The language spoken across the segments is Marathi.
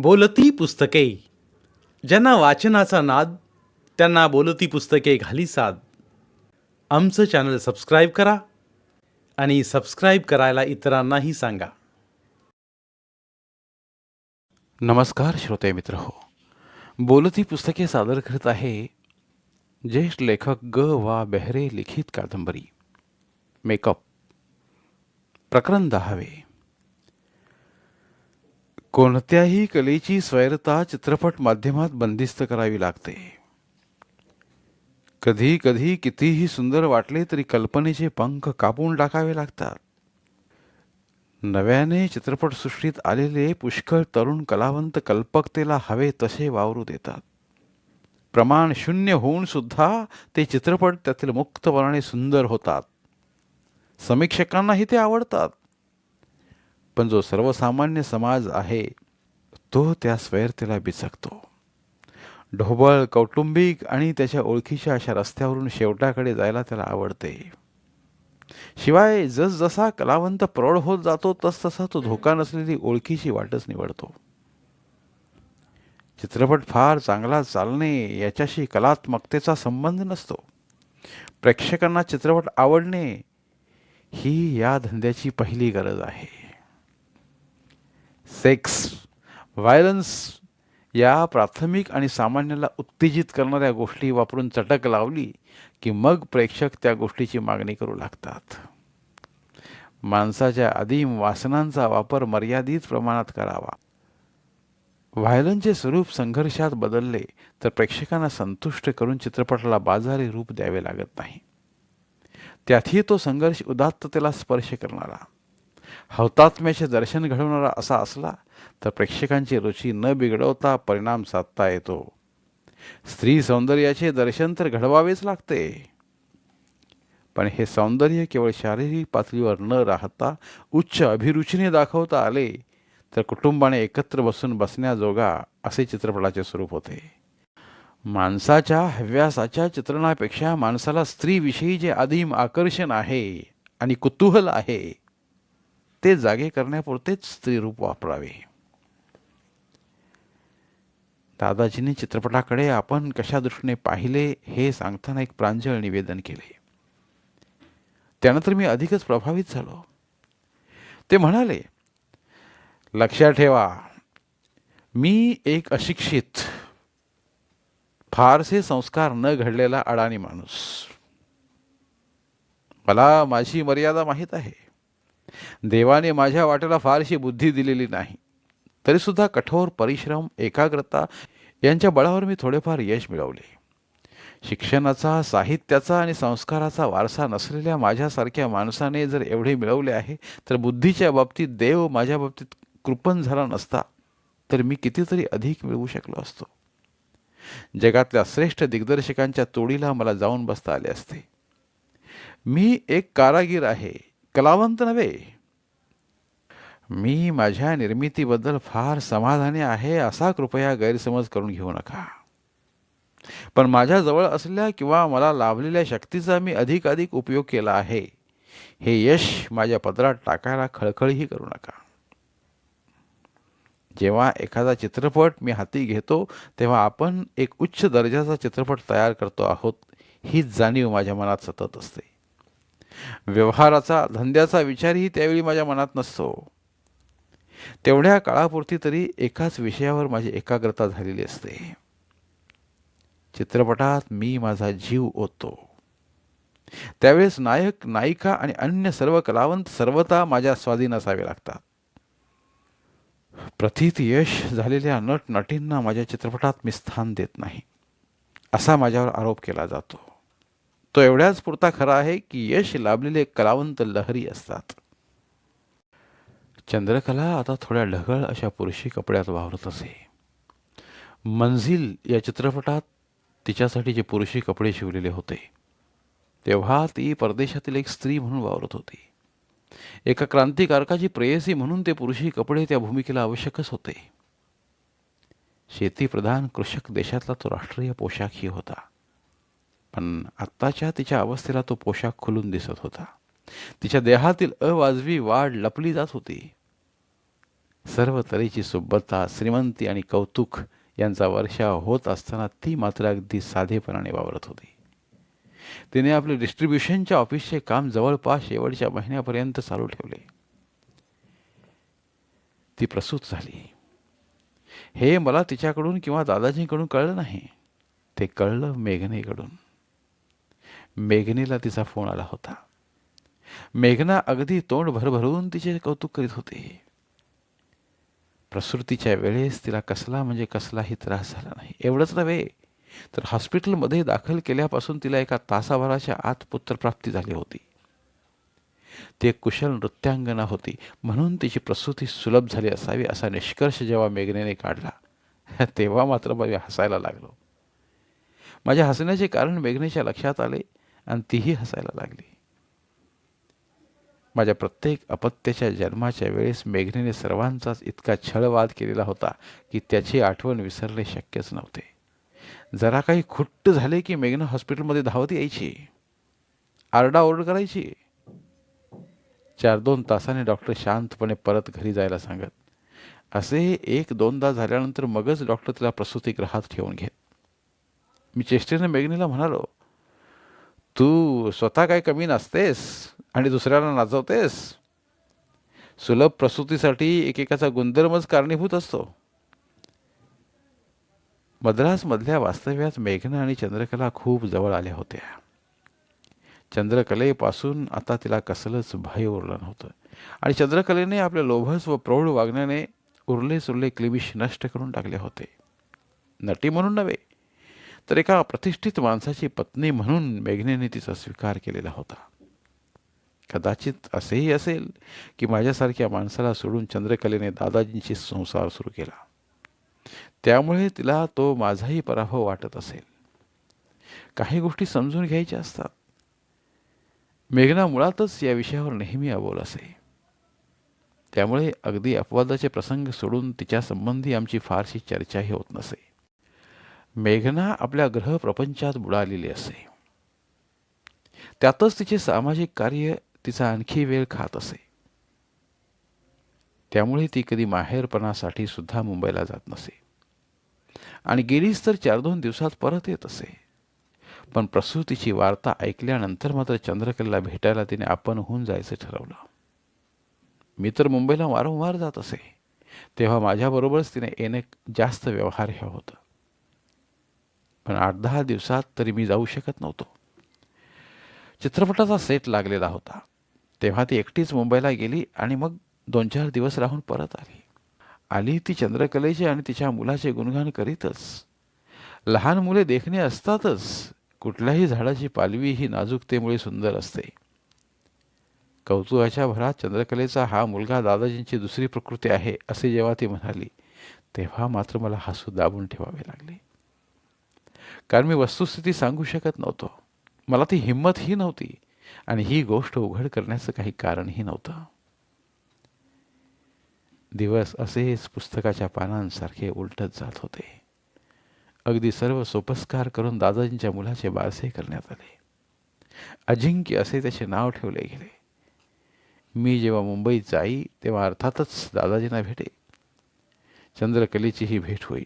बोलती पुस्तके. ज्यांना वाचनाचा नाद, त्यांना बोलती पुस्तके घाली साद. आमचं चॅनल सबस्क्राईब करा आणि सबस्क्राईब करायला इतरांनाही सांगा. नमस्कार श्रोते मित्र हो. बोलती पुस्तके सादर करत आहे ज्येष्ठ लेखक ग वा बेहरे लिखित कादंबरी मेकअप, प्रकरण 10. कोणत्याही कलेची स्वैरता चित्रपट माध्यमात बंदिस्त करावी लागते. कधी कधी कितीही सुंदर वाटले तरी कल्पनेचे पंख कापून टाकावे लागतात. नव्याने चित्रपटसृष्टीत आलेले पुष्कळ तरुण कलावंत कल्पकतेला हवे तसे वावरू देतात. प्रमाण शून्य होऊन सुद्धा ते चित्रपट त्यातील मुक्तपणाने सुंदर होतात. समीक्षकांनाही ते आवडतात. पण जो सर्वसामान्य समाज आहे तो त्या स्वैरतेला बिचकतो. ढोबळ कौटुंबिक आणि त्याच्या ओळखीच्या अशा रस्त्यावरून शेवटाकडे जायला त्याला आवडते. शिवाय जसजसा कलावंत प्रौढ होत जातो तसतसा तो धोका नसलेली ओळखीची वाटच निवडतो. चित्रपट फार चांगला चालणे याच्याशी कलात्मकतेचा संबंध नसतो. प्रेक्षकांना चित्रपट आवडणे ही या धंद्याची पहिली गरज आहे. सेक्स, व्हायलन्स या प्राथमिक आणि सामान्याला उत्तेजित करणाऱ्या गोष्टी वापरून चटक लावली की मग प्रेक्षक त्या गोष्टीची मागणी करू लागतात. माणसाच्या आदिम वासनांचा वापर मर्यादित प्रमाणात करावा. व्हायलन्सचे स्वरूप संघर्षात बदलले तर प्रेक्षकांना संतुष्ट करून चित्रपटाला बाजारी रूप द्यावे लागत नाही. त्यातही तो संघर्ष उदात्ततेला स्पर्श करणारा, हौतात्म्याचे दर्शन घडवणारा असा असला तर प्रेक्षकांची रुची न बिघडवता परिणाम साधता येतो. स्त्री सौंदर्याचे दर्शन तर घडवावेच लागते, पण हे सौंदर्य केवळ शारीरिक पातळीवर न राहता उच्च अभिरुचीने दाखवता आले तर कुटुंबाने एकत्र बसून बसण्याजोगा असे चित्रपटाचे स्वरूप होते. माणसाच्या हव्यासाच्या चित्रणापेक्षा माणसाला स्त्रीविषयी जे आदिम आकर्षण आहे आणि कुतूहल आहे ते जागे करण्यापुरतेच स्त्रीरूप वापरावे. दादाजींनी चित्रपटाकडे आपण कशा दृष्टीने पाहिले हे सांगताना एक प्रांजळ निवेदन केले. त्यानंतर मी अधिकच प्रभावित झालो. ते म्हणाले, लक्षात ठेवा, मी एक अशिक्षित, फारसे संस्कार न घडलेला अडाणी माणूस. मला माझी मर्यादा माहीत आहे. देवाने माझ्या वाट्याला फारशी बुद्धी दिलेली नाही. तरीसुद्धा कठोर परिश्रम, एकाग्रता यांच्या बळावर मी थोडेफार यश मिळवले. शिक्षणाचा, साहित्याचा आणि संस्काराचा वारसा नसलेल्या माझ्यासारख्या माणसाने जर एवढे मिळवले आहे तर बुद्धीच्या बाबतीत देव माझ्या बाबतीत कृपण झाला नसता तर मी कितीतरी अधिक मिळवू शकलो असतो. जगातल्या श्रेष्ठ दिग्दर्शकांच्या तोडीला मला जाऊन बसता आले असते. मी एक कारागीर आहे, कलावंत नव्हे. मी माझ्या निर्मितीबद्दल फार समाधानी आहे असा कृपया गैरसमज करून घेऊ नका. पण माझ्या जवळ असलेल्या किंवा मला लाभलेल्या शक्तीचा मी अधिकाधिक उपयोग केला आहे हे यश माझ्या पदरात टाकायला खळखळही करू नका. जेव्हा एखादा चित्रपट मी हाती घेतो तेव्हा आपण एक उच्च दर्जाचा चित्रपट तयार करतो आहोत हीच जाणीव माझ्या मनात सतत असते. व्यवहाराचा, धंद्याचा विचारही त्यावेळी माझ्या मनात नसतो. तेवढ्या काळापुरती तरी एकाच विषयावर माझी एकाग्रता झालेली असते. चित्रपटात मी माझा जीव ओततो. त्यावेळेस नायक, नायिका आणि अन्य सर्व कलावंत सर्वता माझ्या स्वाधीन असावे लागतात. प्रथित यश झालेल्या नट नटींना माझ्या चित्रपटात मी स्थान देत नाही असा माझ्यावर आरोप केला जातो. तो एवढ्याच पुरता खरा आहे की यश लाभलेले कलावंत लहरी असतात. चंद्रकला आता थोड्या ढगळ अशा पुरुषी कपड्यात वावरत असे. मंजिल या चित्रपटात तिच्यासाठी जे पुरुषी कपडे शिवलेले होते तेव्हा ती परदेशातील एक स्त्री म्हणून वावरत होती. एका क्रांतिकारकाची प्रेयसी म्हणून ते पुरुषी कपडे त्या भूमिकेला आवश्यकच होते. शेतीप्रधान कृषक देशातला तो राष्ट्रीय पोशाखही होता. पण आत्ताच्या तिच्या अवस्थेला तो पोशाख खुलून दिसत होता. तिच्या देहातील अवाजवी वाढ लपली जात होती. सर्व तऱ्हेची सुबत्ता, श्रीमंती आणि कौतुक यांचा वर्षाव होत असताना ती मात्र अगदी साधेपणाने वावरत होती. तिने आपले डिस्ट्रीब्युशनच्या ऑफिसचे काम जवळपास शेवटच्या महिन्यापर्यंत चालू ठेवले. ती प्रसूत झाली. हे मला तिच्याकडून किंवा दादाजींकडून कळलं नाही. ते कळलं मेघनेकडून. मेघनेला तिचा फोन आला होता. मेघना अगदी तोंड भरभरून तिचे कौतुक करीत होते. प्रसूतीच्या वेळेस तिला कसला म्हणजे कसलाही त्रास झाला नाही. एवढंच नव्हे तर हॉस्पिटलमध्ये दाखल केल्यापासून तिला एका तासाभराच्या आत पुत्रप्राप्ती झाली होती. ती एक कुशल नृत्यांगना होती म्हणून तिची प्रसूती सुलभ झाली असावी असा निष्कर्ष जेव्हा मेघनेने काढला तेव्हा मात्र मी हसायला लागलो. माझ्या हसण्याचे कारण मेघनेच्या लक्षात आले आणि तीही हसायला लागली. माझ्या प्रत्येक अपत्याच्या जन्माच्या वेळेस मेघनेने सर्वांचाच इतका छळवाद केलेला होता की त्याची आठवण विसरणे शक्यच नव्हते. जरा काही खुट्ट झाले की मेघना हॉस्पिटलमध्ये धावत यायची, आरडाओरड करायची. 4-2 तासाने डॉक्टर शांतपणे परत घरी जायला सांगत. असे 1-2दा झाल्यानंतर मगच डॉक्टर तिला प्रसूतीगृहात ठेवून घेत. मी चेष्टेने मेघनेला म्हणालो, तू स्वतः काय कमी नसतेस आणि दुसऱ्याला नाचवतेस. सुलभ प्रसूतीसाठी एकेकाचा गुणधर्मच कारणीभूत असतो. मद्रासमधल्या वास्तव्यात मेघना आणि चंद्रकला खूप जवळ आल्या होत्या. चंद्रकलेपासून आता तिला कसलंच भय उरलं नव्हतं आणि चंद्रकलेने आपल्या लोभस व प्रौढ वागण्याने उरले सुरले क्लिबिश नष्ट करून टाकले होते. नटी म्हणून नव्हे तर एका प्रतिष्ठित माणसाची पत्नी म्हणून मेघनेने तिचा स्वीकार केलेला होता. कदाचित असेही असेल की माझ्यासारख्या माणसाला सोडून चंद्रकलेने दादाजींशी संसार सुरू केला. त्यामुळे तिला तो माझाही पराभव वाटत असेल. काही गोष्टी समजून घ्यायच्या असतात. मेघना मुळातच या विषयावर नेहमी अबोल असे. त्यामुळे अगदी अपवादाचे प्रसंग सोडून तिच्या संबंधी आमची फारशी चर्चाही होत नसे. मेघना आपल्या ग्रहप्रपंचात बुडालेली असे. त्यातच तिचे सामाजिक कार्य तिचा आणखी वेळ खात असे. त्यामुळे ती कधी माहेरपणासाठी सुद्धा मुंबईला जात नसे आणि गेलीच तर 4-2 दिवसात परत येत असे. पण प्रसूतीची वार्ता ऐकल्यानंतर मात्र चंद्रकलेला भेटायला तिने आपणहून जायचं ठरवलं. मी तर मुंबईला वारंवार जात असे, तेव्हा माझ्याबरोबरच तिने येणे जास्त व्यवहार्य होतं. पण 8-10 दिवसात तरी मी जाऊ शकत नव्हतो. चित्रपटाचा सेट लागलेला होता. तेव्हा ती एकटीच मुंबईला गेली आणि मग 2-4 दिवस राहून परत आली. आली ती चंद्रकलेचे आणि तिच्या मुलाचे गुणगान करीतच. लहान मुले देखणे असतातच. कुठल्याही झाडाची पालवी ही नाजूकतेमुळे सुंदर असते. कौतुकाच्या भरात चंद्रकलेचा हा मुलगा दादाजींची दुसरी प्रकृती आहे असे जेव्हा ती म्हणाली तेव्हा मात्र मला हसू दाबून ठेवावे लागले. कारण मी वस्तुस्थिती सांगू शकत नव्हतो. मला ती हिंमतही नव्हती आणि ही गोष्ट उघड करण्याचं काही कारणही नव्हतं. दिवस असेच पुस्तकाच्या पानांसारखे उलटत जात होते. अगदी सर्व सोपस्कार करून दादाजींच्या मुलाचे बारसे करण्यात आले. अजिंक्य असे त्याचे नाव ठेवले गेले. मी जेव्हा मुंबईत जाई तेव्हा अर्थातच दादाजींना भेटे. चंद्रकलेचीही भेट होई.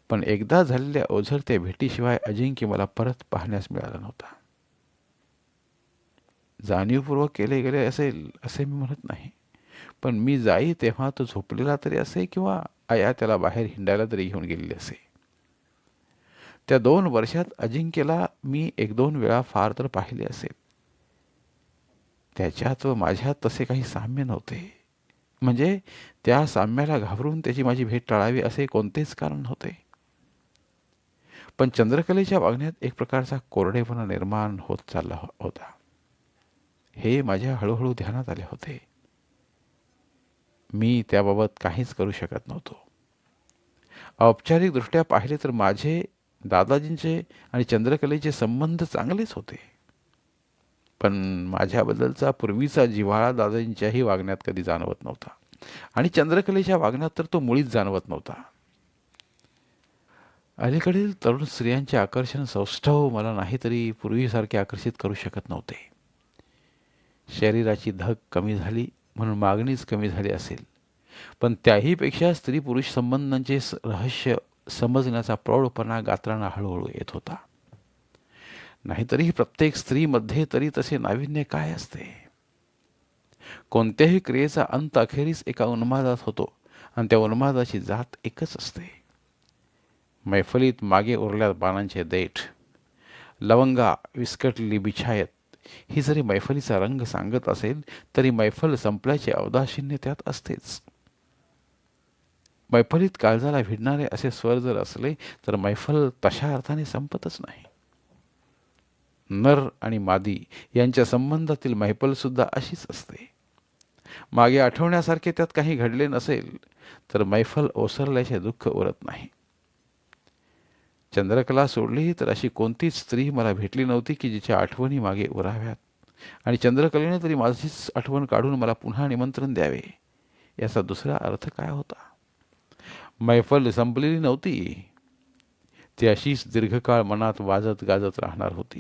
पण एकदा झालेल्या ओझरत्या भेटीशिवाय अजिंक्य मला परत पाहण्यास मिळाला नव्हता. जाणीवपूर्वक केले गेले असेल असे मी म्हणत नाही, पण मी जाई तेव्हा तो झोपलेला तरी असे किंवा आया त्याला बाहेर हिंडायला तरी घेऊन गेलेली असे. त्या 2 वर्षात अजिंक्यला मी 1-2 वेळा फार तर पाहिले असेल. त्याच्यात व माझ्यात तसे काही साम्य नव्हते. म्हणजे त्या साम्याला घाबरून त्याची माझी भेट टाळावी असे कोणतेच कारण नव्हते. पण चंद्रकलेच्या वागण्यात एक प्रकारचा कोरडेपणा निर्माण होत चालला होता. हे माझ्या हळूहळू ध्यानात आले होते. मी त्याबाबत काहीच करू शकत नव्हतो. औपचारिकदृष्ट्या पाहिले तर माझे, दादाजींचे आणि चंद्रकलेचे संबंध चांगलेच होते. पण माझ्याबद्दलचा पूर्वीचा जिव्हाळा दादाजींच्याही वागण्यात कधी जाणवत नव्हता आणि चंद्रकलेच्या वागण्यात तर तो मुळीच जाणवत नव्हता. अलीकडील तरुण स्त्रियांचे आकर्षण सौष्ठव मला नाहीतरी पूर्वीसारखे आकर्षित करू शकत नव्हते. शरीराची धग कमी झाली म्हणून मागणीच कमी झाली असेल पण त्याहीपेक्षा स्त्री पुरुष संबंधांचे रहस्य समजण्याचा प्रौढपणा गात्रांना हळूहळू येत होता. नाहीतरी प्रत्येक स्त्रीमध्ये तरी तसे नाविन्य काय असते? कोणत्याही क्रियेचा अंत अखेरीस एका उन्मादात होतो आणि त्या उन्मादाची जात एकच असते. मैफलीत मागे उरल्यात पानांचे देठ, लवंगा विस्कटलेली बिछायत, ही जरी मैफलीचा रंग सांगत असेल तरी मैफल संपल्याचे अवदाशिन्य त्यात असतेच. मैफलीत काळजाला भिडणारे असे स्वर जर असले तर मैफल तशा अर्थाने संपतच नाही. नर आणि मादी यांच्या संबंधातील मैफल सुद्धा अशीच असते. मागे आठवण्यासारखे त्यात काही घडले नसेल तर मैफल ओसरल्याचे दुःख उरत नाही. चंद्रकला सोडली तर अशी कोणतीच स्त्री मला भेटली नव्हती की जिच्या आठवणी मागे उराव्यात, आणि चंद्रकलेने तरी माझीच आठवण काढून मला पुन्हा निमंत्रण द्यावे. याचा दुसरा अर्थ काय होता? मैफल संपलेली नव्हती, ती अशीच दीर्घकाळ मनात वाजत गाजत राहणार होती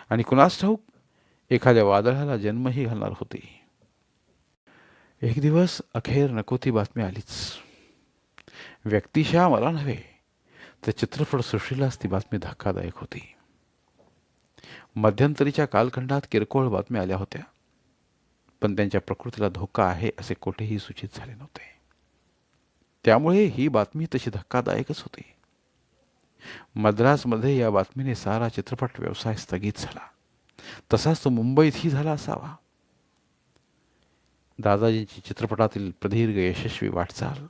आणि कुणास ठाऊक एखाद्या वादळाला जन्मही घालणार होती. एक दिवस अखेर नको ती बातमी आलीच. व्यक्तिशः मला नव्हे तर चित्रपटसृष्टीलाच ती बातमी धक्कादायक होती. मध्यंतरीच्या कालखंडात किरकोळ बातम्या आल्या होत्या, पण त्यांच्या प्रकृतीला धोका आहे असे कोठेही सूचित झाले नव्हते. त्यामुळे ही बातमी तशी धक्कादायकच होती. मद्रासमध्ये या बातमीने सारा चित्रपट व्यवसाय स्थगित झाला. तसाच तो मुंबईतही झाला असावा. दादाजींची चित्रपटातील प्रदीर्घ यशस्वी वाटचाल,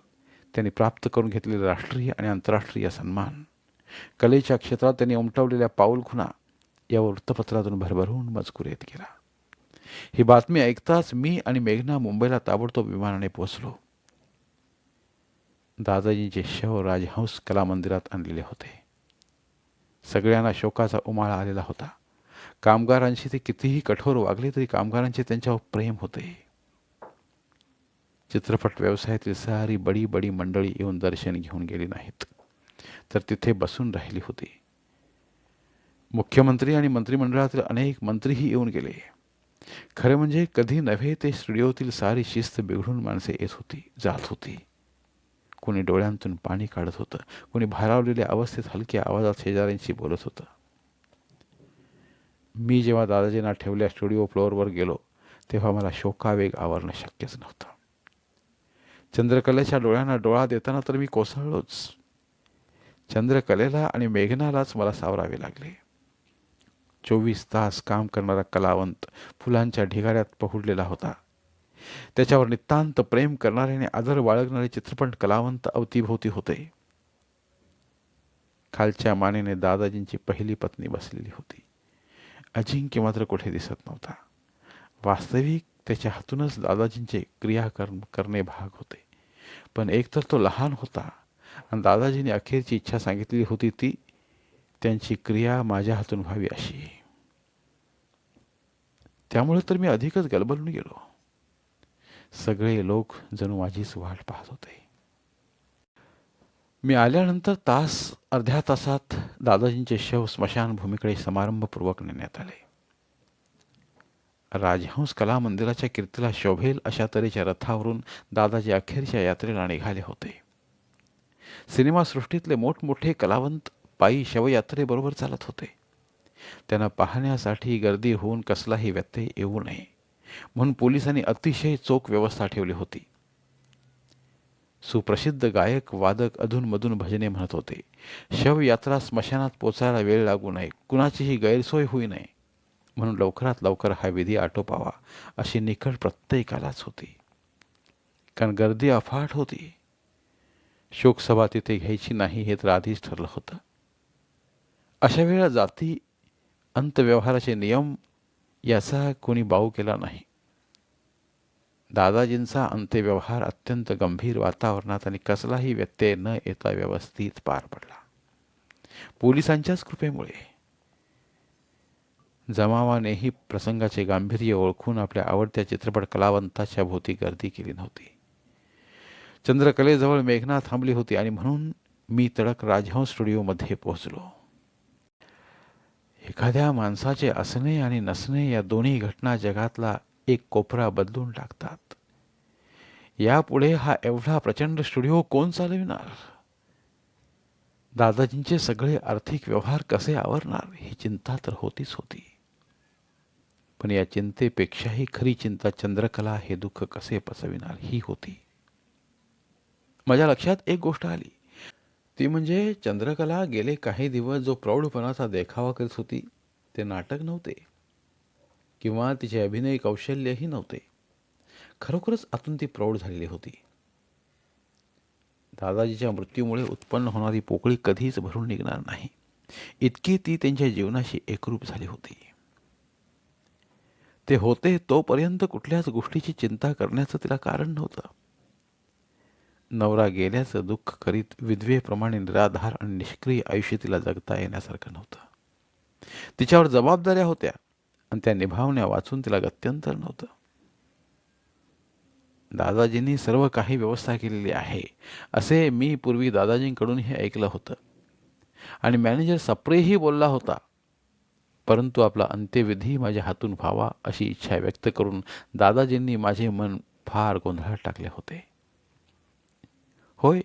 त्यांनी प्राप्त करून घेतलेले राष्ट्रीय आणि आंतरराष्ट्रीय सन्मान, कलेच्या क्षेत्रात त्यांनी उमटवलेल्या पाऊलखुणा यावर वृत्तपत्रातून भरभरून मजकूर येत गेला. ही बातमी ऐकताच मी आणि मेघना मुंबईला ताबडतोब विमानाने पोहोचलो. दादाजींचे शव राजहंस कला मंदिरात आणलेले होते. सगळ्यांना शोकाचा उमाळा आलेला होता. कामगारांशी ते कितीही कठोर वागले तरी कामगारांचे त्यांच्यावर प्रेम होते. चित्रपट व्यवसायातील सारी बडी बडी मंडळी येऊन दर्शन घेऊन गेली नाहीत, तर तिथे बसून राहिली होती. मुख्यमंत्री आणि मंत्रिमंडळातील अनेक मंत्रीही येऊन गेले. खरे म्हणजे कधी नव्हे ते स्टुडिओतील सारी शिस्त बिघडून माणसे येत होती, जात होती. कोणी डोळ्यांतून पाणी काढत होतं, कोणी भारावलेल्या अवस्थेत हलक्या आवाजात शेजाऱ्यांशी बोलत होतं. मी जेव्हा दादाजींना ठेवल्या स्टुडिओ फ्लोअरवर गेलो तेव्हा मला शोकावेग आवरणं शक्यच नव्हतं. चंद्रकलेच्या डोळ्यांना डोळा देताना तर मी कोसळलोच. चंद्रकलेला आणि मेघनालाच मला सावरावे लागले. 24 तास काम करणारा कलावंत फुलांच्या ढिगाऱ्यात पहुडलेला होता. त्याच्यावर नितांत प्रेम करणारे आणि आदर बाळगणारे चित्रपट कलावंत अवतीभोवती होते. खालच्या मानेने दादाजींची पहिली पत्नी बसलेली होती. अजिंक्य मात्र कुठे दिसत नव्हता. वास्तविक त्याच्या हातूनच दादाजींचे क्रिया करणे भाग होते, पण एकतर तो लहान होता आणि दादाजींनी अखेरची इच्छा सांगितलेली होती ती त्यांची क्रिया माझ्या हातून व्हावी अशी. त्यामुळे तर मी अधिकच गलबलून गेलो. सगळे लोक जणू माझीच वाट पाहत होते. मी आल्यानंतर अर्ध्या तासात दादाजींचे शव स्मशानभूमीकडे समारंभपूर्वक नेण्यात आले. राजहंस कला मंदिराच्या कीर्तीला शोभेल अशा तऱ्हेच्या रथावरून दादाजी अखेरच्या यात्रेला निघाले होते. सिनेमासृष्टीतले मोठमोठे कलावंत पायी शवयात्रेबरोबर चालत होते. त्यांना पाहण्यासाठी गर्दी होऊन कसलाही व्यत्यय येऊ नये म्हणून पोलिसांनी अतिशय चोख व्यवस्था ठेवली होती. सुप्रसिद्ध गायक वादक अधूनमधून भजने म्हणत होते. शवयात्रा स्मशानात पोचायला वेळ लागू नये, कुणाचीही गैरसोय होई नये म्हणून लवकरात लवकर हा विधी आटोपावा अशी निकड प्रत्येकालाच होती. कारण गर्दी अफाट होती. शोकसभा तिथे घ्यायची नाही हे तर आधीच ठरलं होतं. अशा वेळा जाती अंतव्यवहाराचे नियम याचा कोणी बाऊ केला नाही. दादाजींचा अंत्यव्यवहार अत्यंत गंभीर वातावरणात आणि कसलाही व्यत्यय न येता व्यवस्थित पार पडला. पोलिसांच्याच कृपेमुळे. जमावानेही प्रसंगाचे गांभीर्य ओळखून आपल्या आवडत्या चित्रपट कलावंताच्या भोवती गर्दी केली नव्हती. चंद्रकलेजवळ मेघना थांबली होती आणि म्हणून मी तडक राजहंस स्टुडिओमध्ये पोहोचलो. एखाद्या माणसाचे असणे आणि नसणे या दोन्ही घटना जगातला एक कोपरा बदलून टाकतात. यापुढे हा एवढा प्रचंड स्टुडिओ कोण चालविणार? दादाजींचे सगळे आर्थिक व्यवहार कसे आवरणार ही चिंता तर होतीच होती. पण या चिंतेपेक्षाही खरी चिंता चंद्रकला हे दुःख कसे पचविणार ही होती. माझ्या लक्षात एक गोष्ट आली, ती म्हणजे चंद्रकला गेले काही दिवस जो प्रौढपणाचा देखावा करीत होती ते नाटक नव्हते किंवा तिचे अभिनय कौशल्यही नव्हते. खरोखरच आतून ती प्रौढ झालेली होती. दादाजीच्या मृत्यूमुळे उत्पन्न होणारी पोकळी कधीच भरून निघणार नाही इतकी ती त्यांच्या जीवनाशी एकरूप झाली होती. ते होते तोपर्यंत कुठल्याच गोष्टीची चिंता करण्याचं तिला कारण नव्हतं. नवरा गेल्याचं दुःख करीत विधवेप्रमाणे निराधार आणि निष्क्रिय आयुष्य तिला जगता येण्यासारखं नव्हतं. तिच्यावर जबाबदाऱ्या होत्या आणि त्या निभावण्या वाचून तिला गत्यंतर नव्हतं. दादाजींनी सर्व काही व्यवस्था केलेली आहे असे मी पूर्वी दादाजींकडूनही ऐकलं होतं आणि मॅनेजर सप्रेही बोलला होता. परंतु आपला अंत्यविधी माझ्या हातून व्हावा अशी इच्छा व्यक्त करून दादाजींनी माझे मन फार गोंधळात टाकले होते. होय,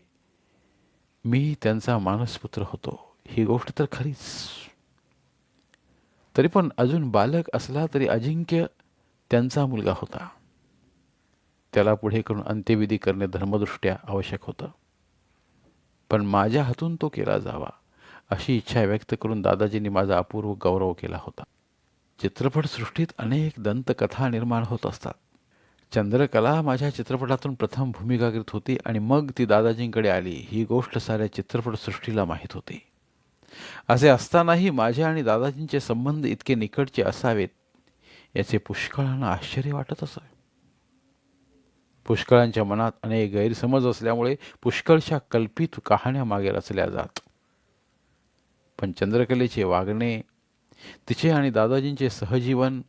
मी त्यांचा मानसपुत्र होतो ही गोष्ट तर खरीच. तरी पण अजून बालक असला तरी अजिंक्य त्यांचा मुलगा होता. त्याला पुढे करून अंत्यविधी करणे धर्मदृष्ट्या आवश्यक होतं. पण माझ्या हातून तो केला जावा अशी इच्छा व्यक्त करून दादाजींनी माझा अपूर्व गौरव केला होता. चित्रपटसृष्टीत अनेक दंतकथा निर्माण होत असतात. चंद्रकला माझ्या चित्रपटातून प्रथम भूमिका करीत होती आणि मग ती दादाजींकडे आली ही गोष्ट साऱ्या चित्रपटसृष्टीला माहीत होती. असे असतानाही माझ्या आणि दादाजींचे संबंध इतके निकटचे असावेत याचे पुष्कळांना आश्चर्य वाटत असे. पुष्कळांच्या मनात अनेक गैरसमज असल्यामुळे पुष्कळशा कल्पित कहाण्या मागे रचल्या जात. पण चंद्रकलेचे वागणे, तिचे आणि दादाजींचे सहजीवन,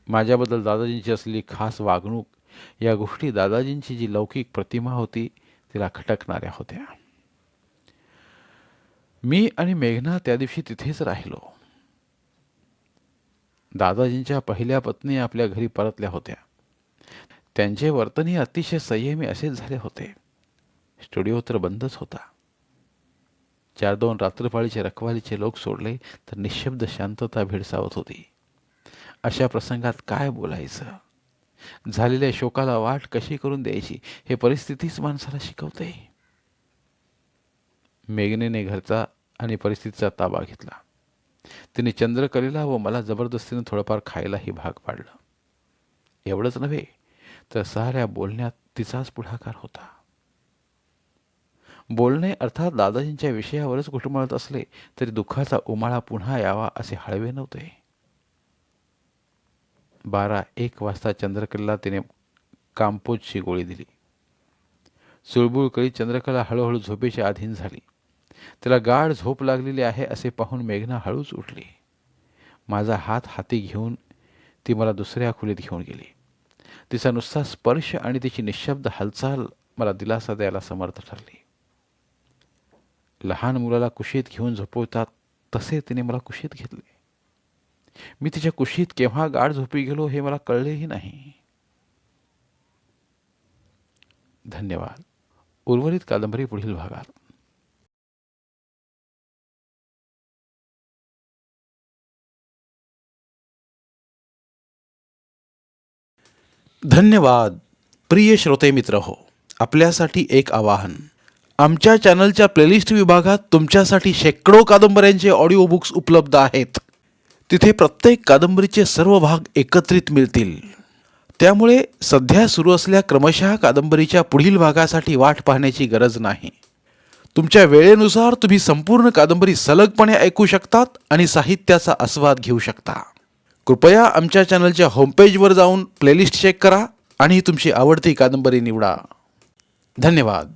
माझ्याबद्दल दादाजींची असलेली खास वागणूक या गोष्टी दादाजींची जी लौकिक प्रतिमा होती तिला खटकणाऱ्या होत्या. मी आणि मेघना त्या दिवशी तिथेच राहिलो. दादाजींच्या पहिल्या पत्नी आपल्या घरी परतल्या होत्या. त्यांचे वर्तनही अतिशय संयमी असेच झाले होते. स्टुडिओ तर बंदच होता. 4-2 रात्रपाळीचे रखवालीचे लोक सोडले तर निशब्द शांतता भेडसावत होती. अशा प्रसंगात काय बोलायचं, झालेल्या शोकाला वाट कशी करून द्यायची हे परिस्थितीच माणसाला शिकवते. मेघनेने घरचा आणि परिस्थितीचा ताबा घेतला. तिने चंद्रकलेला व मला जबरदस्तीने थोडंफार खायलाही भाग पाडलं. एवढंच नव्हे तर साऱ्या बोलण्यात तिचाच पुढाकार होता. बोलणे अर्थात दादाजींच्या विषयावरच घुटमळत असले तरी दुःखाचा उमाळा पुन्हा यावा असे हळवे नव्हते. 12-1 वाजता चंद्रकलेला तिने कांपोजची गोळी दिली. चुळबुळ करीत चंद्रकला हळूहळू झोपेच्या अधीन झाली. तिला गाढ झोप लागलेली आहे असे पाहून मेघना हळूच उठली. माझा हात हाती घेऊन ती मला दुसऱ्या खोलीत घेऊन गेली. तिचा नुसता स्पर्श आणि तिची निशब्द हालचाल मला दिलासा द्यायला समर्थ ठरली. लहान मुलाला कुशीत घेऊन झोपवतात तसे तिने मला कुशीत घेतले. मी तिच्या कुशीत केव्हा गाढ झोपी गेलो हे मला कळलेही नाही. धन्यवाद. उर्वरित कादंबरी पुढील भागात. धन्यवाद. प्रिय श्रोते मित्र हो, आपल्यासाठी एक आवाहन. आमच्या चॅनलच्या प्लेलिस्ट विभागात तुमच्यासाठी शेकडो कादंबऱ्यांचे ऑडिओ बुक्स उपलब्ध आहेत. तिथे प्रत्येक कादंबरीचे सर्व भाग एकत्रित मिळतील. त्यामुळे सध्या सुरू असलेल्या क्रमशः कादंबरीच्या पुढील भागासाठी वाट पाहण्याची गरज नाही. तुमच्या वेळेनुसार तुम्ही संपूर्ण कादंबरी सलगपणे ऐकू शकतात आणि साहित्याचा आस्वाद घेऊ शकता. कृपया आमच्या चॅनलच्या होमपेजवर जाऊन प्लेलिस्ट चेक करा आणि तुमची आवडती कादंबरी निवडा. धन्यवाद.